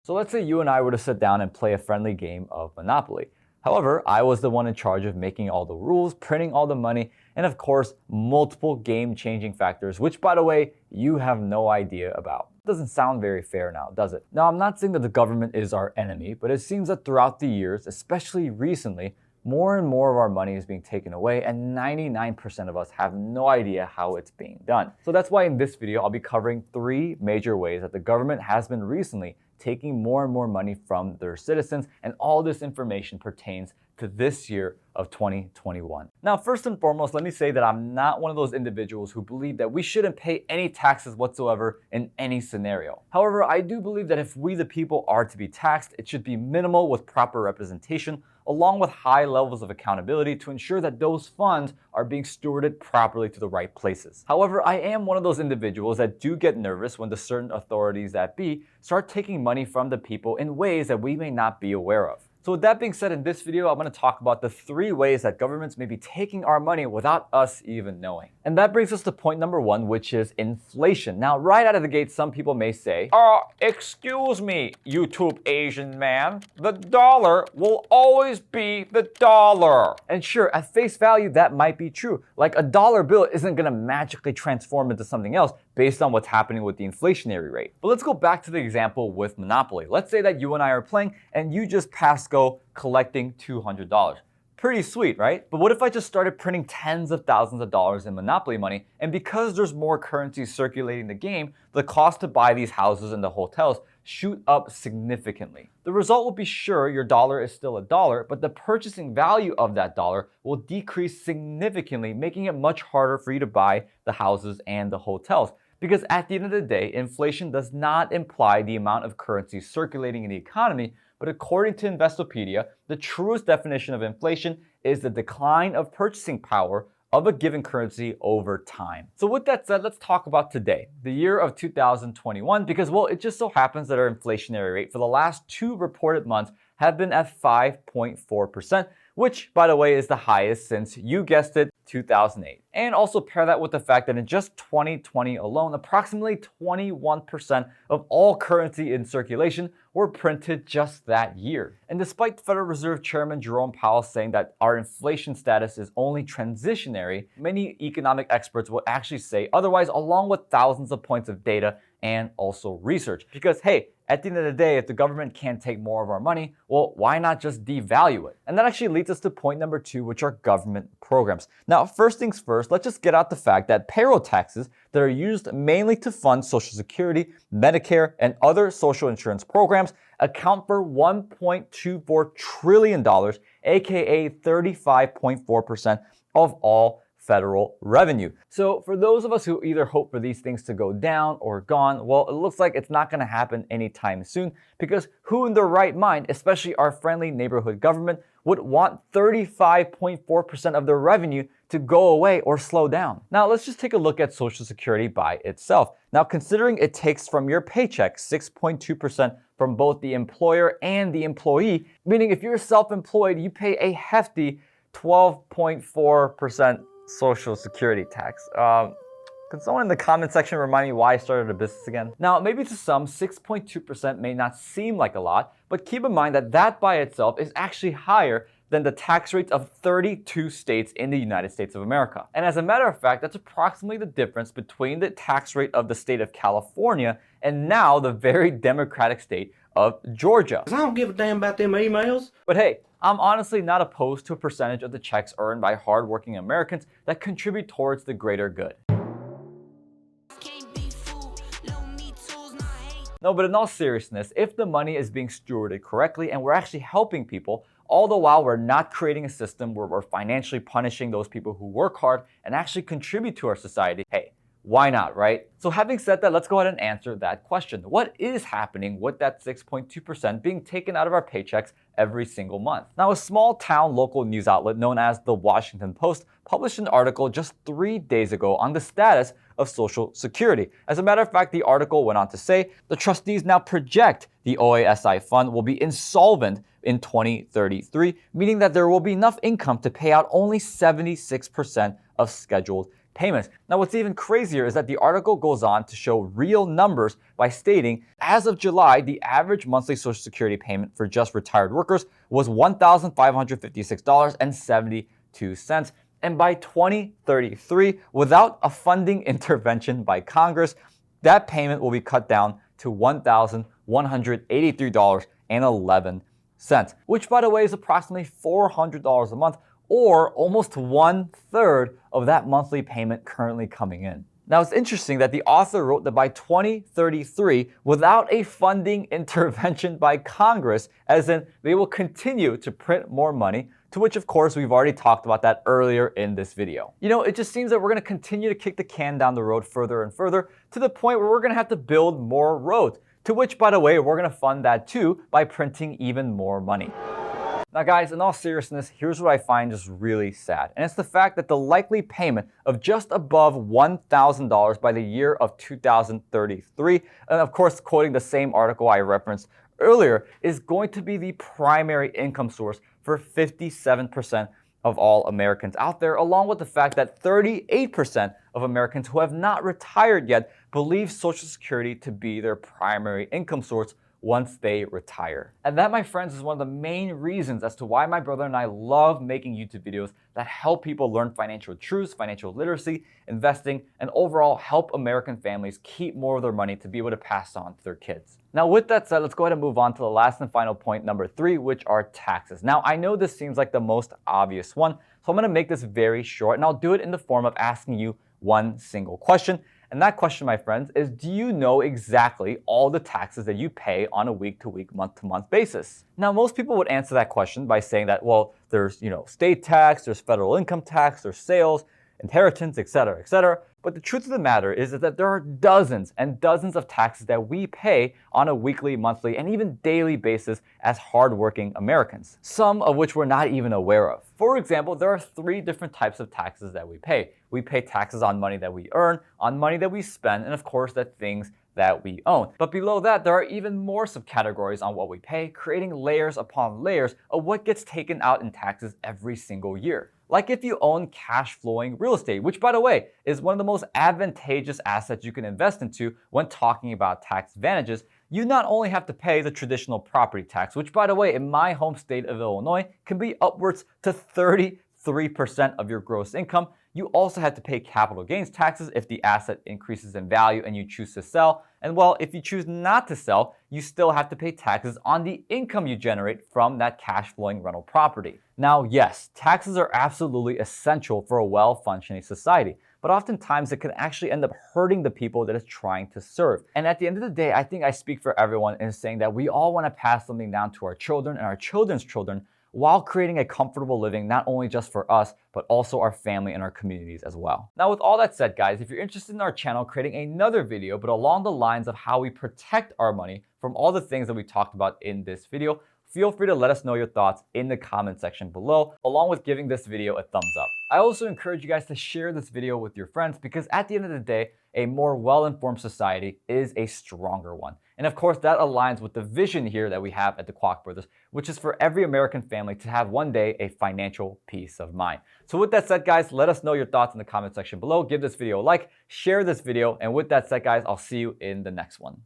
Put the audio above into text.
So let's say you and I were to sit down and play a friendly game of Monopoly. However, I was the one in charge of making all the rules, printing all the money, and of course, multiple game-changing factors, which by the way, you have no idea about. Doesn't sound very fair now, does it? Now, I'm not saying that the government is our enemy, but it seems that throughout the years, especially recently, more and more of our money is being taken away, and 99% of us have no idea how it's being done. So that's why in this video, I'll be covering 3 major ways that the government has been recently taking more and more money from their citizens, and all this information pertains to this year of 2021. Now, first and foremost, let me say that I'm not one of those individuals who believe that we shouldn't pay any taxes whatsoever in any scenario. However, I do believe that if we the people are to be taxed, it should be minimal with proper representation, along with high levels of accountability to ensure that those funds are being stewarded properly to the right places. However, I am one of those individuals that do get nervous when the certain authorities that be start taking money from the people in ways that we may not be aware of. So with that being said, in this video, I'm going to talk about the 3 ways that governments may be taking our money without us even knowing. And that brings us to point number 1, which is inflation. Now, right out of the gate, some people may say, excuse me, YouTube Asian man, the dollar will always be the dollar. And sure, at face value, that might be true. Like a dollar bill isn't going to magically transform into something else based on what's happening with the inflationary rate. But let's go back to the example with Monopoly. Let's say that you and I are playing and you just pass go collecting $200. Pretty sweet, right? But what if I just started printing tens of thousands of dollars in Monopoly money, and because there's more currency circulating the game, the cost to buy these houses and the hotels shoot up significantly. The result will be, sure, your dollar is still a dollar, but the purchasing value of that dollar will decrease significantly, making it much harder for you to buy the houses and the hotels. Because at the end of the day, inflation does not imply the amount of currency circulating in the economy, but according to Investopedia, the truest definition of inflation is the decline of purchasing power of a given currency over time. So with that said, let's talk about today, the year of 2021, because, well, it just so happens that our inflationary rate for the last 2 reported months have been at 5.4%, which, by the way, is the highest since, you guessed it, 2008. And also pair that with the fact that in just 2020 alone, approximately 21% of all currency in circulation were printed just that year. And despite Federal Reserve Chairman Jerome Powell saying that our inflation status is only transitionary, many economic experts will actually say otherwise, along with thousands of points of data and also research. Because hey, at the end of the day, if the government can't take more of our money, well, why not just devalue it? And that actually leads us to point number 2, which are government programs. Now, first things first, let's just get out the fact that payroll taxes that are used mainly to fund Social Security, Medicare, and other social insurance programs account for $1.24 trillion, aka 35.4% of all federal revenue. So for those of us who either hope for these things to go down or gone, well, it looks like it's not going to happen anytime soon, because who in their right mind, especially our friendly neighborhood government, would want 35.4% of their revenue to go away or slow down? Now, let's just take a look at Social Security by itself. Now, considering it takes from your paycheck 6.2% from both the employer and the employee, meaning if you're self-employed, you pay a hefty 12.4% Social Security tax. Can someone in the comment section remind me why I started a business again? Now, maybe to some, 6.2% may not seem like a lot, but keep in mind that that by itself is actually higher than the tax rates of 32 states in the United States of America. And as a matter of fact, that's approximately the difference between the tax rate of the state of California and now the very democratic state of Georgia. I don't give a damn about them emails. But hey, I'm honestly not opposed to a percentage of the checks earned by hardworking Americans that contribute towards the greater good. No, but in all seriousness, if the money is being stewarded correctly and we're actually helping people, all the while we're not creating a system where we're financially punishing those people who work hard and actually contribute to our society, hey, why not, right? So having said that, let's go ahead and answer that question. What is happening with that 6.2% being taken out of our paychecks every single month? Now, a small town local news outlet known as the Washington Post published an article just 3 days ago on the status of Social Security. As a matter of fact, the article went on to say the trustees now project the OASI fund will be insolvent in 2033, meaning that there will be enough income to pay out only 76% of scheduled payments. Now, what's even crazier is that the article goes on to show real numbers by stating, as of July, the average monthly Social Security payment for just retired workers was $1,556.72. And by 2033, without a funding intervention by Congress, that payment will be cut down to $1,183.11, which, by the way, is approximately $400 a month, or almost 1/3 of that monthly payment currently coming in. Now, it's interesting that the author wrote that by 2033, without a funding intervention by Congress, as in they will continue to print more money, to which, of course, we've already talked about that earlier in this video. You know, it just seems that we're going to continue to kick the can down the road further and further to the point where we're going to have to build more roads, to which, by the way, we're going to fund that too by printing even more money. Now, guys, in all seriousness, here's what I find just really sad. And it's the fact that the likely payment of just above $1,000 by the year of 2033, and of course, quoting the same article I referenced earlier, is going to be the primary income source for 57% of all Americans out there, along with the fact that 38% of Americans who have not retired yet believe Social Security to be their primary income source once they retire. And that, my friends, is one of the main reasons as to why my brother and I love making YouTube videos that help people learn financial truths, financial literacy, investing, and overall help American families keep more of their money to be able to pass on to their kids. Now, with that said, let's go ahead and move on to the last and final point, number 3, which are taxes. Now, I know this seems like the most obvious one, so I'm going to make this very short, and I'll do it in the form of asking you one single question. And that question, my friends, is, do you know exactly all the taxes that you pay on a week-to-week, month-to-month basis? Now, most people would answer that question by saying that, well, there's, state tax, there's federal income tax, there's sales, inheritance, etc., etc. But the truth of the matter is that there are dozens and dozens of taxes that we pay on a weekly, monthly, and even daily basis as hardworking Americans, some of which we're not even aware of. For example, there are 3 different types of taxes that we pay. We pay taxes on money that we earn, on money that we spend, and of course, the things that we own. But below that, there are even more subcategories on what we pay, creating layers upon layers of what gets taken out in taxes every single year. Like if you own cash flowing real estate, which, by the way, is one of the most advantageous assets you can invest into when talking about tax advantages, you not only have to pay the traditional property tax, which, by the way, in my home state of Illinois can be upwards to 33% of your gross income. You also have to pay capital gains taxes if the asset increases in value and you choose to sell. And well, if you choose not to sell, you still have to pay taxes on the income you generate from that cash flowing rental property. Now, yes, taxes are absolutely essential for a well-functioning society, but oftentimes it can actually end up hurting the people that it's trying to serve. And at the end of the day, I think I speak for everyone in saying that we all want to pass something down to our children and our children's children while creating a comfortable living, not only just for us, but also our family and our communities as well. Now, with all that said, guys, if you're interested in our channel creating another video, but along the lines of how we protect our money from all the things that we talked about in this video, feel free to let us know your thoughts in the comment section below, along with giving this video a thumbs up. I also encourage you guys to share this video with your friends because at the end of the day, a more well-informed society is a stronger one. And of course, that aligns with the vision here that we have at the Kwak Brothers, which is for every American family to have one day a financial peace of mind. So with that said, guys, let us know your thoughts in the comment section below. Give this video a like, share this video. And with that said, guys, I'll see you in the next one.